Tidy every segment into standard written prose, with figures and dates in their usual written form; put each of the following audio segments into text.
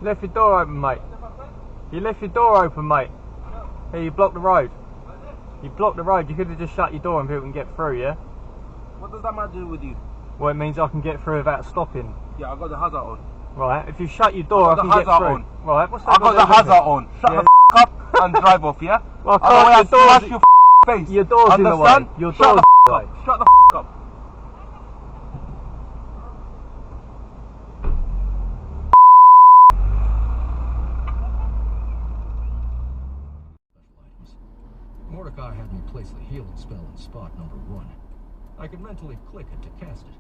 You left your door open, mate. You left your door open, mate. Hey, you blocked the road. You blocked the road. You could have just shut your door and people can get through, yeah? What does that matter to do with you? Well, it means I can get through without stopping. Yeah, I got the hazard on. Right, if you shut your door, I can get through. On. Right, what's that? I got the hazard on. Shut the f up and drive off, yeah? Well, otherwise I'll smash your face. Your door's in the way. Your door's in the way. Shut the f up. Mordecai had me place the healing spell in spot number 1. I could mentally click it to cast it.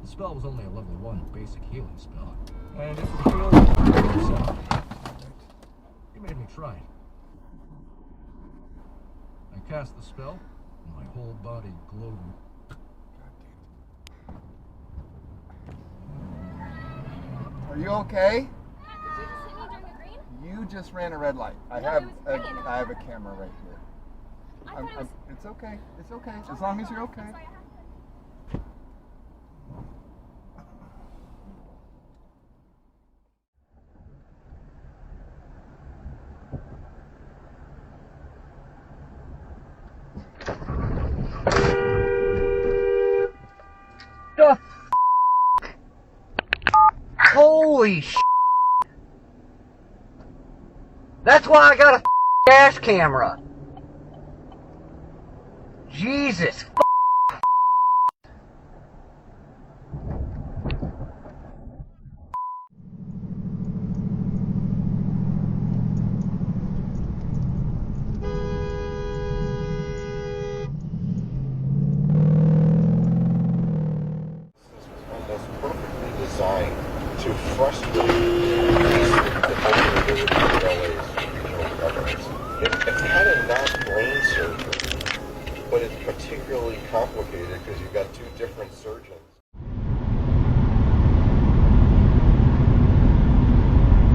The spell was only a level 1 basic healing spell, and it would heal itself. He made me try it. I cast the spell, and my whole body glowed. Are you okay? Did you just hit me during the green? You just ran a red light. I have a camera right here. It's okay. It's okay. As long as you're okay. The holy sh! That's why I got a dash camera. Jesus. Designed to frustrate the vulnerability of LA's regional governments. It had a non-brain surgery, but it's particularly complicated because you've got two different surgeons.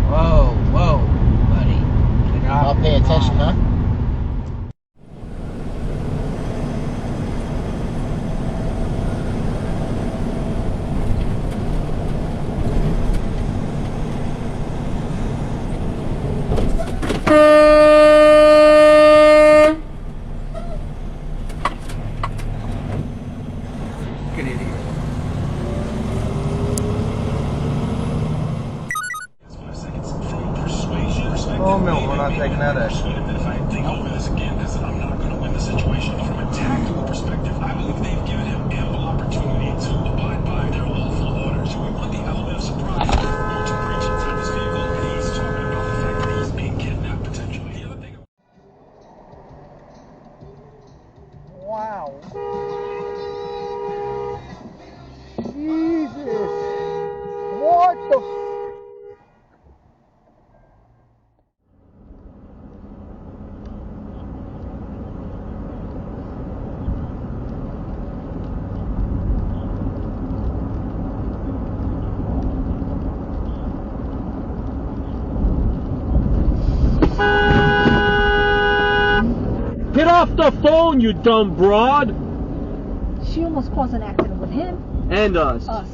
Whoa, buddy. I'll pay attention, huh? Good idiot. Oh no, we're not taking that action. If I think over this again, I said I'm not going to win the situation. From a tactical perspective, I believe they've given him ample opportunity to abide by their lawful orders. We want the element of surprise to breach inside this vehicle, and he's talking about the fact that he's being kidnapped potentially. The other thing. Wow. Jesus. What the Get off the phone, you dumb broad! She almost caused an accident with him. And us. Us.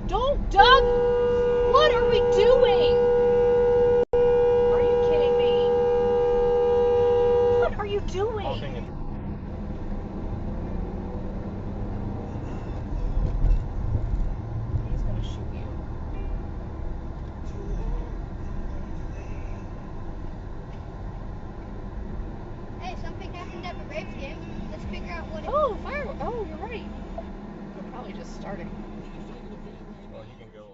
Don't, Doug! What are we doing? Are you kidding me? What are you doing? He's gonna shoot you. Oh, you're right. We're probably just starting. Well, you can go on.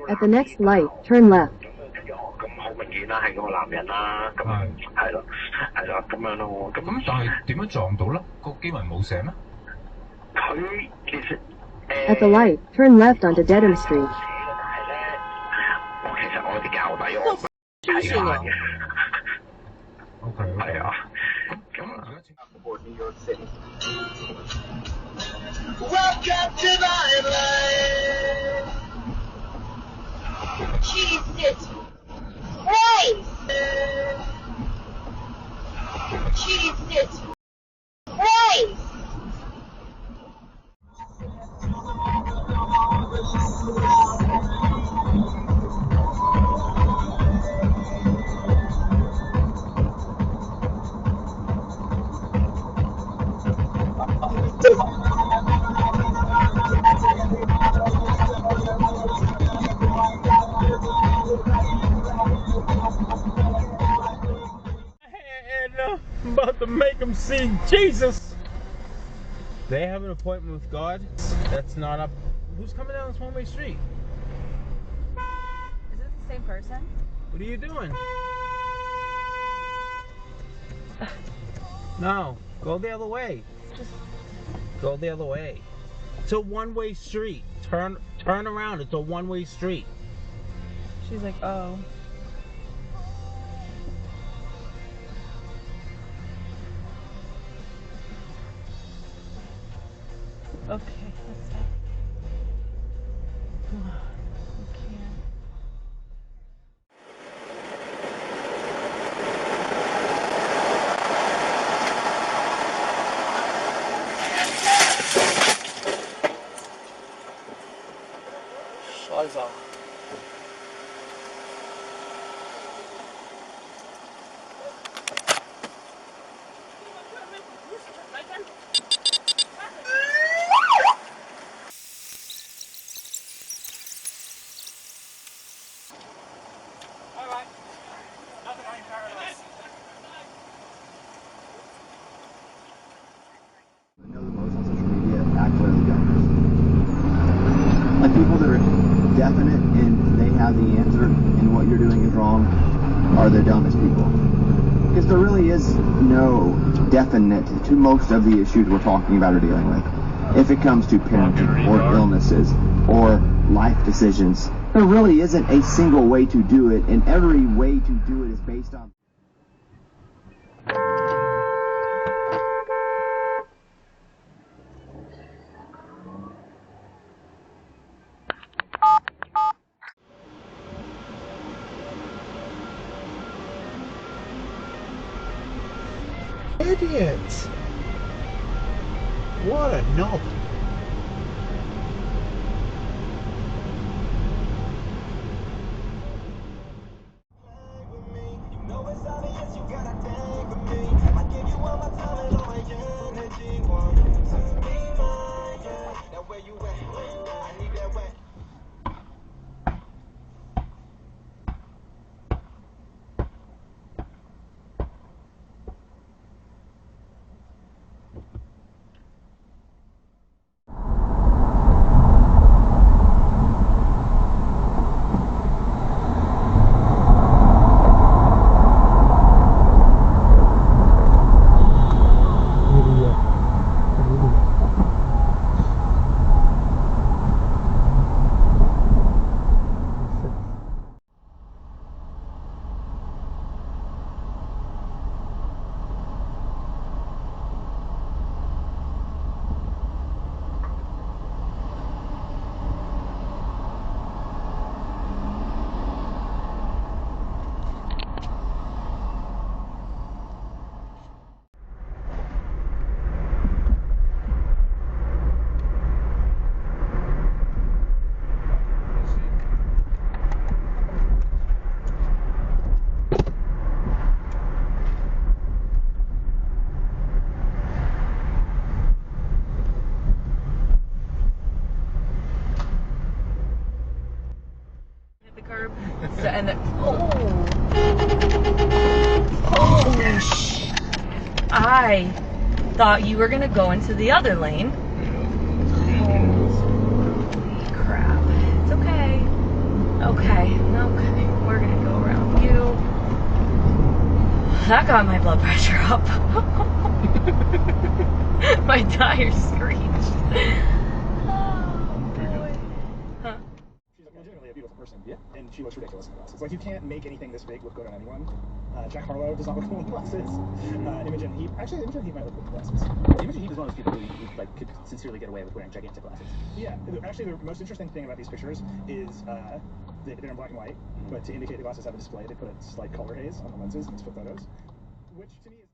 At the next light, turn left. 咁好明顯啦，係嗰個男人啦，咁係咯，係咯，咁樣咯，咁但係點樣撞到咧？個機紋冇寫咩？佢其實 At the light, turn left onto Dedham Street. 其實我啲教底我睇下嘅。OK， 係啊。咁而家aboard New York City。Welcome to my life. Jesus Christ! Jesus Christ! I'm about to make them see Jesus. They have an appointment with God. That's not up. Who's coming down this one-way street? Is it the same person? What are you doing? No, go the other way. Just go the other way. It's a one-way street. Turn around. It's a one-way street. She's like, oh. Okay, that's fine. We can't. Scheiße. Like people that are definite and they have the answer and what you're doing is wrong are the dumbest people. Because there really is no definite to most of the issues we're talking about or dealing with. If it comes to parenting or illnesses or life decisions, there really isn't a single way to do it, and every way to do it is based on Idiots! What a knob! I thought you were gonna go into the other lane. Holy crap. It's okay. Okay. We're gonna go around you. That got my blood pressure up. My tire screeched. Oh, boy. Huh? She's legitimately a beautiful person. Yeah. And she looks ridiculous in the glasses. Like, you can't make anything this big look good on anyone. Jack Harlow does not look good with glasses. Imogen Heap might look good with glasses. Imogen Heap is one of those people who like could sincerely get away with wearing gigantic glasses. Yeah, actually the most interesting thing about these pictures is they're in black and white, but to indicate the glasses have a display, they put a slight color haze on the lenses in these photos, which to me is...